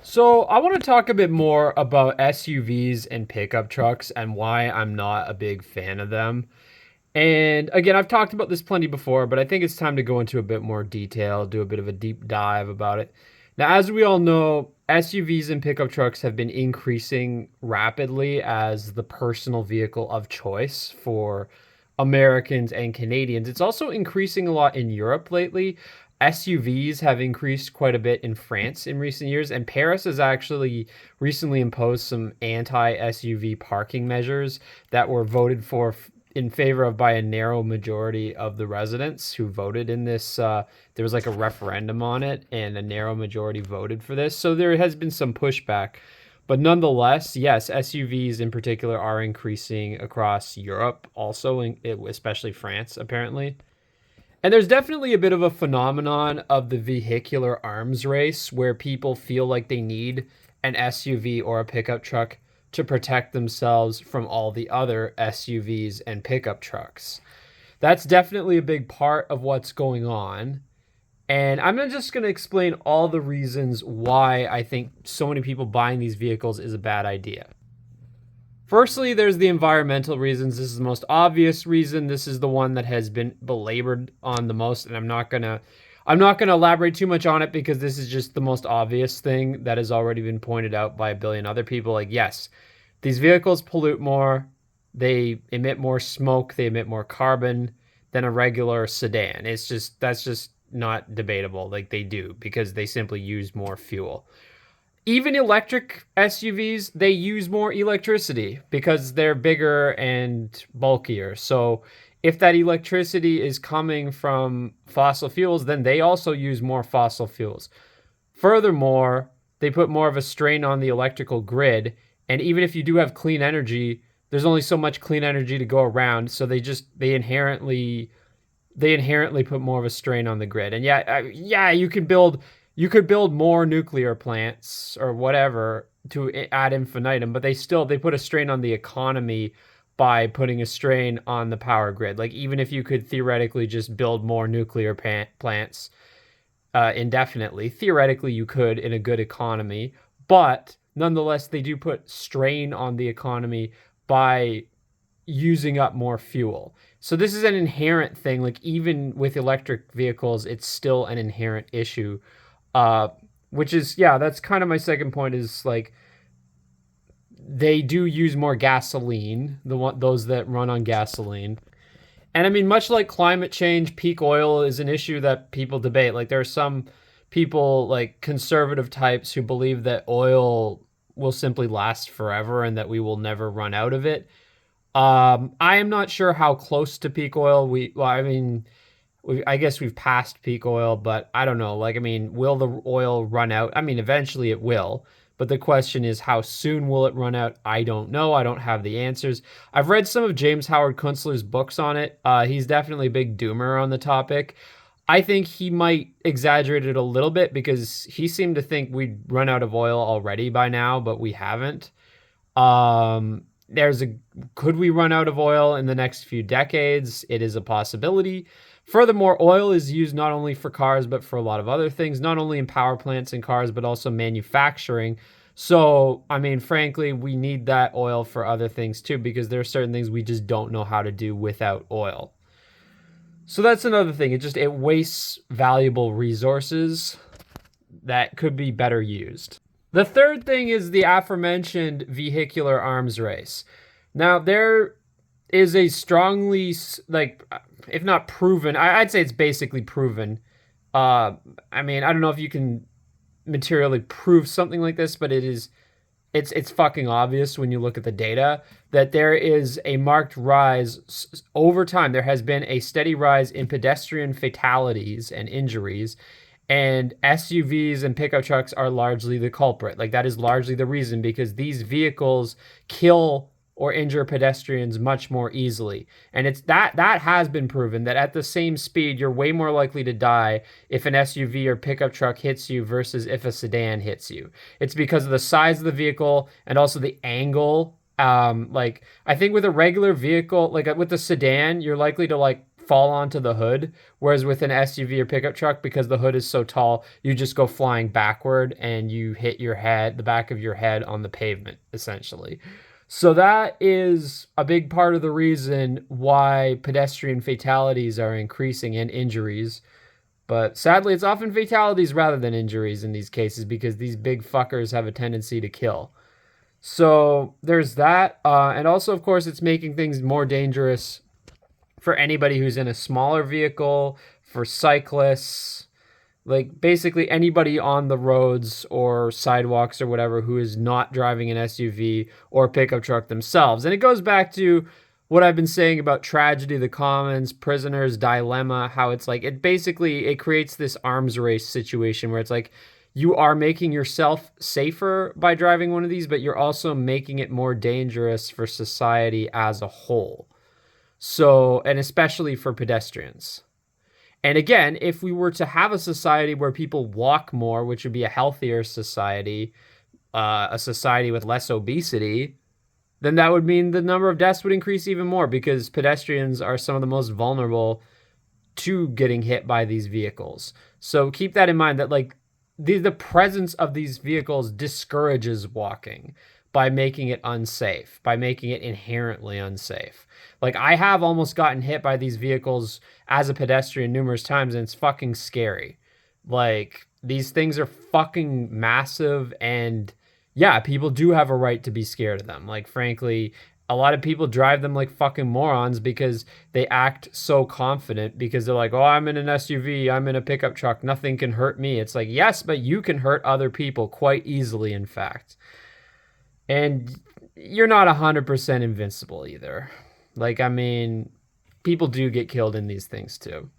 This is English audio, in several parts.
So, I want to talk a bit more about SUVs and pickup trucks and why I'm not a big fan of them. And again, I've talked about this plenty before, but I think it's time to go into a bit more detail, do a bit of a deep dive about it. Now, as we all know, SUVs and pickup trucks have been increasing rapidly as the personal vehicle of choice for Americans and Canadians. It's also increasing a lot in Europe lately. SUVs have increased quite a bit in France in recent years, and Paris has actually recently imposed some anti SUV parking measures that were voted for in favor of by a narrow majority of the residents who voted in this. There was like a referendum on it, and a narrow majority voted for this. So there has been some pushback. But nonetheless, yes, SUVs in particular are increasing across Europe, also, especially France, apparently. And there's definitely a bit of a phenomenon of the vehicular arms race where people feel like they need an SUV or a pickup truck to protect themselves from all the other SUVs and pickup trucks. That's definitely a big part of what's going on. And I'm just going to explain all the reasons why I think so many people buying these vehicles is a bad idea. Firstly, there's the environmental reasons. This is the most obvious reason. This is the one that has been belabored on the most, and I'm not going to elaborate too much on it because this is just the most obvious thing that has already been pointed out by a billion other people. Like, yes, these vehicles pollute more, they emit more smoke, they emit more carbon than a regular sedan. That's just not debatable. Like, they do because they simply use more fuel. Even electric SUVs, they use more electricity because they're bigger and bulkier. So if that electricity is coming from fossil fuels, then they also use more fossil fuels. Furthermore, they put more of a strain on the electrical grid. And even if you do have clean energy, there's only so much clean energy to go around. So they inherently put more of a strain on the grid. And yeah, you could build more nuclear plants or whatever to add infinitum, but they put a strain on the economy by putting a strain on the power grid. Like, even if you could theoretically just build more nuclear plants indefinitely, theoretically you could in a good economy, but nonetheless they do put strain on the economy by using up more fuel. So this is an inherent thing. Like, even with electric vehicles, it's still an inherent issue. Uh, which is, yeah, that's kind of my second point. Is like they do use more gasoline, those that run on gasoline. And I mean, much like climate change, peak oil is an issue that people debate. Like, there are some people, like conservative types, who believe that oil will simply last forever and that we will never run out of it. I am not sure how close to peak oil I mean, I guess we've passed peak oil, but I don't know. Like, I mean, will the oil run out? I mean, eventually it will. But the question is, how soon will it run out? I don't know. I don't have the answers. I've read some of James Howard Kunstler's books on it. He's definitely a big doomer on the topic. I think he might exaggerate it a little bit because he seemed to think we'd run out of oil already by now, but we haven't. There's a Could we run out of oil in the next few decades? It is a possibility. Furthermore, oil is used not only for cars, but for a lot of other things, not only in power plants and cars, but also manufacturing. So, I mean, frankly, we need that oil for other things too, because there are certain things we just don't know how to do without oil. So that's another thing. It wastes valuable resources that could be better used. The third thing is the aforementioned vehicular arms race. Now, there is a strongly, like, if not proven, I'd say it's basically proven. I mean, I don't know if you can materially prove something like this, but it's fucking obvious when you look at the data that there is a marked rise over time. There has been a steady rise in pedestrian fatalities and injuries, and SUVs and pickup trucks are largely the culprit. Like, that is largely the reason, because these vehicles kill or injure pedestrians much more easily. And it's that has been proven that at the same speed, you're way more likely to die if an SUV or pickup truck hits you versus if a sedan hits you. It's because of the size of the vehicle and also the angle. Like, I think with a regular vehicle, like with the sedan, you're likely to like fall onto the hood. Whereas with an SUV or pickup truck, because the hood is so tall, you just go flying backward and you hit your head, the back of your head on the pavement, essentially. So that is a big part of the reason why pedestrian fatalities are increasing and injuries. But sadly, it's often fatalities rather than injuries in these cases because these big fuckers have a tendency to kill. So there's that. And also, of course, it's making things more dangerous for anybody who's in a smaller vehicle, for cyclists, like basically anybody on the roads or sidewalks or whatever who is not driving an SUV or pickup truck themselves. And it goes back to what I've been saying about Tragedy of the Commons, Prisoner's Dilemma, how it's like it creates this arms race situation where it's like you are making yourself safer by driving one of these, but you're also making it more dangerous for society as a whole. So, and especially for pedestrians. And again, if we were to have a society where people walk more, which would be a healthier society, a society with less obesity, then that would mean the number of deaths would increase even more because pedestrians are some of the most vulnerable to getting hit by these vehicles. So keep that in mind that like the presence of these vehicles discourages walking by making it unsafe, by making it inherently unsafe. Like I have almost gotten hit by these vehicles as a pedestrian numerous times and it's fucking scary. Like these things are fucking massive and yeah, people do have a right to be scared of them. Like frankly, a lot of people drive them like fucking morons because they act so confident because they're like, "Oh, I'm in an SUV, I'm in a pickup truck, nothing can hurt me." It's like, "Yes, but you can hurt other people quite easily in fact." And you're not 100% invincible either. Like, I mean, people do get killed in these things too.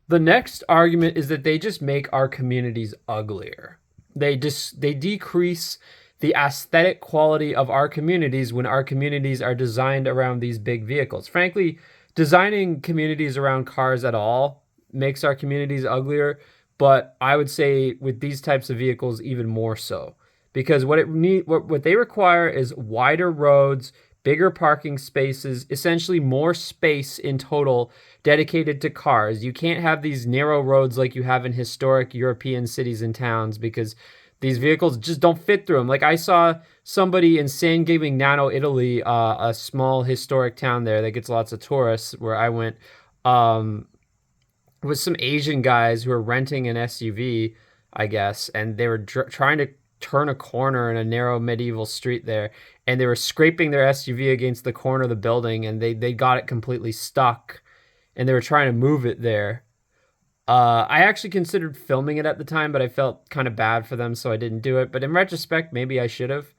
The next argument is that they just make our communities uglier. They decrease the aesthetic quality of our communities when our communities are designed around these big vehicles. Frankly, designing communities around cars at all makes our communities uglier, but I would say with these types of vehicles even more so. Because what they require is wider roads, bigger parking spaces, essentially more space in total dedicated to cars. You can't have these narrow roads like you have in historic European cities and towns because these vehicles just don't fit through them. Like I saw somebody in San Gimignano, Italy, a small historic town there that gets lots of tourists where I went, with some Asian guys who were renting an SUV, I guess, and they were trying to turn a corner in a narrow medieval street there, and they were scraping their SUV against the corner of the building, and they got it completely stuck, and they were trying to move it there. I actually considered filming it at the time, but I felt kind of bad for them, so I didn't do it. But in retrospect, maybe I should have.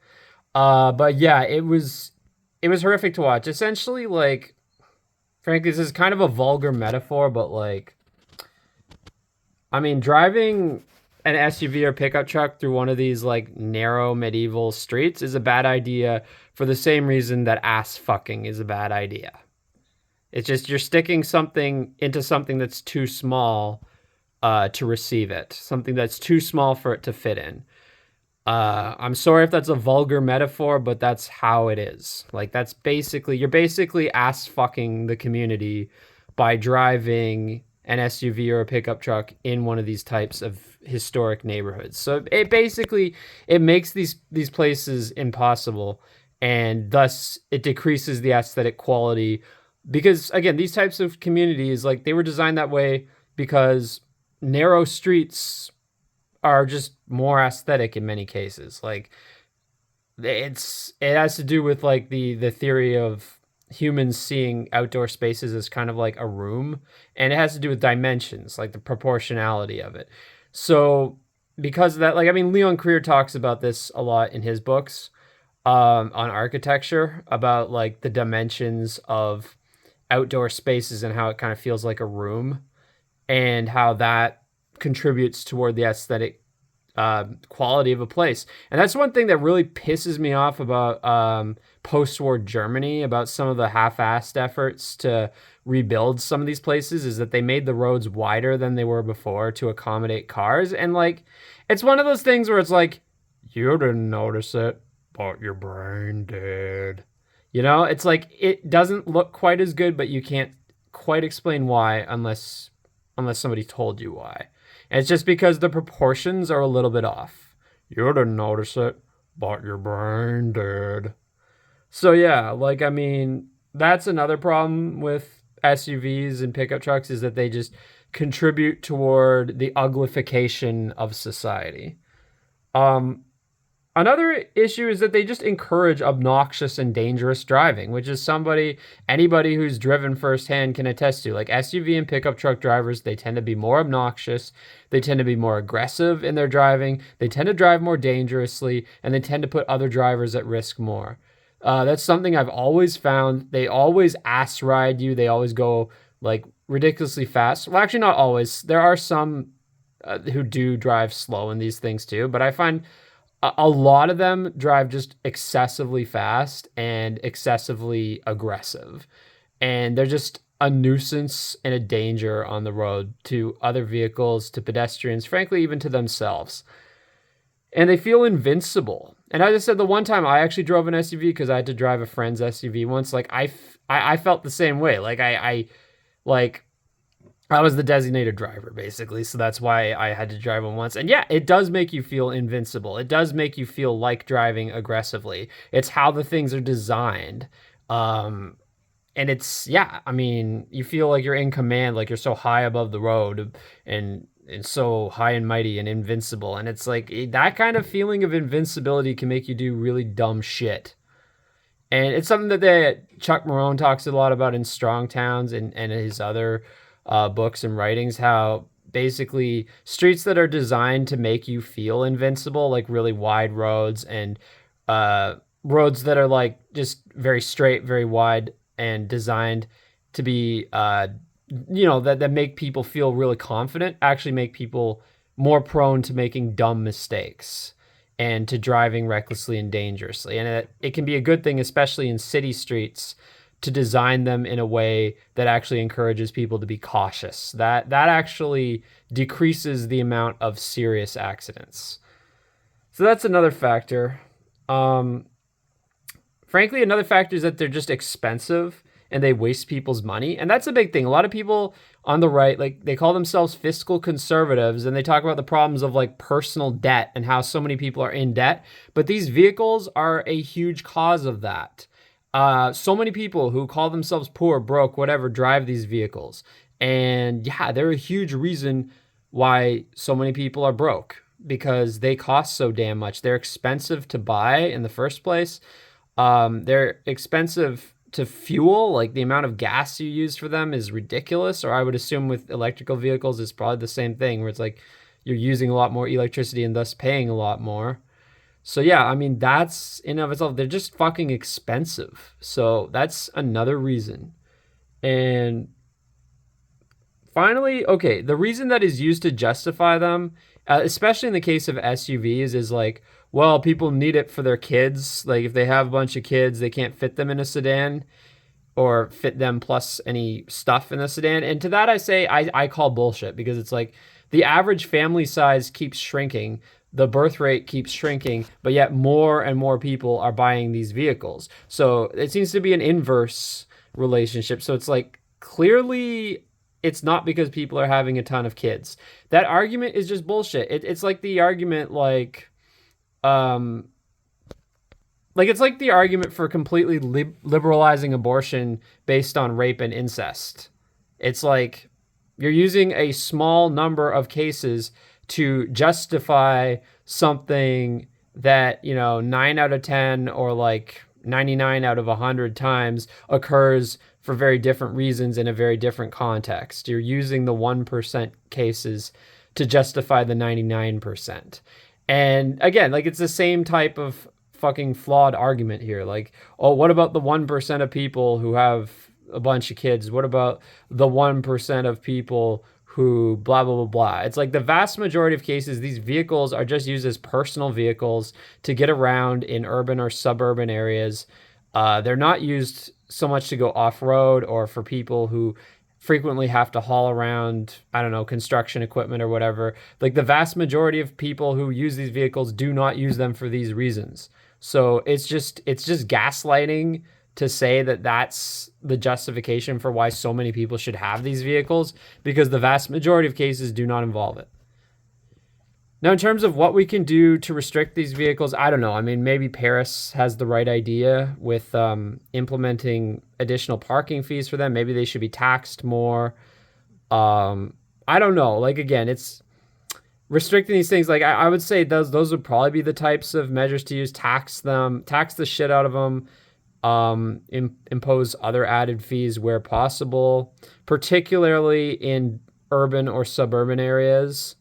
But yeah, it was horrific to watch. Essentially, like, frankly, this is kind of a vulgar metaphor, but like, I mean, driving an SUV or pickup truck through one of these like narrow medieval streets is a bad idea for the same reason that ass fucking is a bad idea. It's just you're sticking something into something that's too small to receive it, something that's too small for it to fit in. I'm sorry if that's a vulgar metaphor, but that's how it is. Like you're basically ass fucking the community by driving an SUV or a pickup truck in one of these types of historic neighborhoods. So it makes these places impossible, and thus it decreases the aesthetic quality. Because again, these types of communities, like they were designed that way because narrow streets are just more aesthetic in many cases. Like it has to do with like the theory of humans seeing outdoor spaces as kind of like a room, and it has to do with dimensions, like the proportionality of it. So because of that, like I mean, Leon Creer talks about this a lot in his books on architecture, about like the dimensions of outdoor spaces and how it kind of feels like a room, and how that contributes toward the aesthetic quality of a place. And that's one thing that really pisses me off about post-war Germany, about some of the half-assed efforts to rebuild some of these places, is that they made the roads wider than they were before to accommodate cars. And like, it's one of those things where it's like, you didn't notice it, but your brain did. It's like it doesn't look quite as good, but you can't quite explain why unless somebody told you why. And it's just because the proportions are a little bit off. You didn't notice it, but your brain did. So yeah, like I mean, that's another problem with SUVs and pickup trucks is that they just contribute toward the uglification of society. Um, Another issue is that they just encourage obnoxious and dangerous driving, which is anybody who's driven firsthand can attest to. Like SUV and pickup truck drivers, they tend to be more obnoxious. They tend to be more aggressive in their driving. They tend to drive more dangerously, and they tend to put other drivers at risk more. That's something I've always found. They always ass ride you. They always go like ridiculously fast. Well, actually, not always. There are some who do drive slow in these things too, but I find a lot of them drive just excessively fast and excessively aggressive. And they're just a nuisance and a danger on the road to other vehicles, to pedestrians, frankly, even to themselves. And they feel invincible. And as I said, the one time I actually drove an SUV because I had to drive a friend's SUV once, like I felt the same way. Like I was the designated driver, basically. So that's why I had to drive one once. And yeah, it does make you feel invincible. It does make you feel like driving aggressively. It's how the things are designed. And it's, yeah, I mean, you feel like you're in command, like you're so high above the road and so high and mighty and invincible. And it's like that kind of feeling of invincibility can make you do really dumb shit. And it's something that Chuck Marohn talks a lot about in Strong Towns and his other books and writings, how basically streets that are designed to make you feel invincible, like really wide roads and roads that are like just very straight, very wide and designed to be, that make people feel really confident, actually make people more prone to making dumb mistakes and to driving recklessly and dangerously. And it can be a good thing, especially in city streets, to design them in a way that actually encourages people to be cautious. That actually decreases the amount of serious accidents. So that's another factor. Frankly, another factor is that they're just expensive and they waste people's money. And that's a big thing. A lot of people on the right, like they call themselves fiscal conservatives and they talk about the problems of like personal debt and how so many people are in debt. But these vehicles are a huge cause of that. So many people who call themselves poor, broke, whatever, drive these vehicles. And yeah, they're a huge reason why so many people are broke because they cost so damn much. They're expensive to buy in the first place. They're expensive to fuel. Like the amount of gas you use for them is ridiculous. Or I would assume with electrical vehicles, it's probably the same thing where it's like you're using a lot more electricity and thus paying a lot more. So yeah, I mean, that's in and of itself, they're just fucking expensive. So that's another reason. And finally, okay, the reason that is used to justify them, especially in the case of SUVs, is like, well, people need it for their kids. Like if they have a bunch of kids, they can't fit them in a sedan or fit them plus any stuff in the sedan. And to that I say, I call bullshit because it's like the average family size keeps shrinking. The birth rate keeps shrinking, but yet more and more people are buying these vehicles. So it seems to be an inverse relationship. So it's like clearly it's not because people are having a ton of kids. That argument is just bullshit. It's like the argument it's like the argument for completely liberalizing abortion based on rape and incest. It's like you're using a small number of cases to justify something that, 9 out of 10 or like 99 out of 100 times occurs for very different reasons in a very different context. You're using the 1% cases to justify the 99%. And again, like it's the same type of fucking flawed argument here. Like, oh, what about the 1% of people who have a bunch of kids? What about the 1% of people who blah, blah, blah, blah. It's like the vast majority of cases, these vehicles are just used as personal vehicles to get around in urban or suburban areas. They're not used so much to go off-road or for people who frequently have to haul around, I don't know, construction equipment or whatever. Like the vast majority of people who use these vehicles do not use them for these reasons. So it's just gaslighting to say that that's the justification for why so many people should have these vehicles, because the vast majority of cases do not involve it. Now, in terms of what we can do to restrict these vehicles, I don't know. I mean, maybe Paris has the right idea with implementing additional parking fees for them. Maybe they should be taxed more. I don't know. Like, again, it's restricting these things. Like, I would say those would probably be the types of measures to use. Tax them, tax the shit out of them. Impose other added fees where possible, particularly in urban or suburban areas,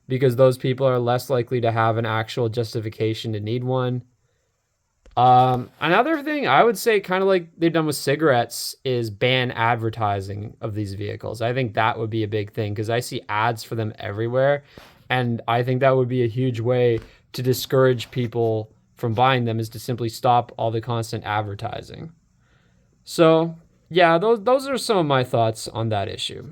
because those people are less likely to have an actual justification to need one. Another thing I would say, kind of like they've done with cigarettes, is ban advertising of these vehicles. I think that would be a big thing because I see ads for them everywhere. And I think that would be a huge way to discourage people from buying them, is to simply stop all the constant advertising. So, yeah, those are some of my thoughts on that issue.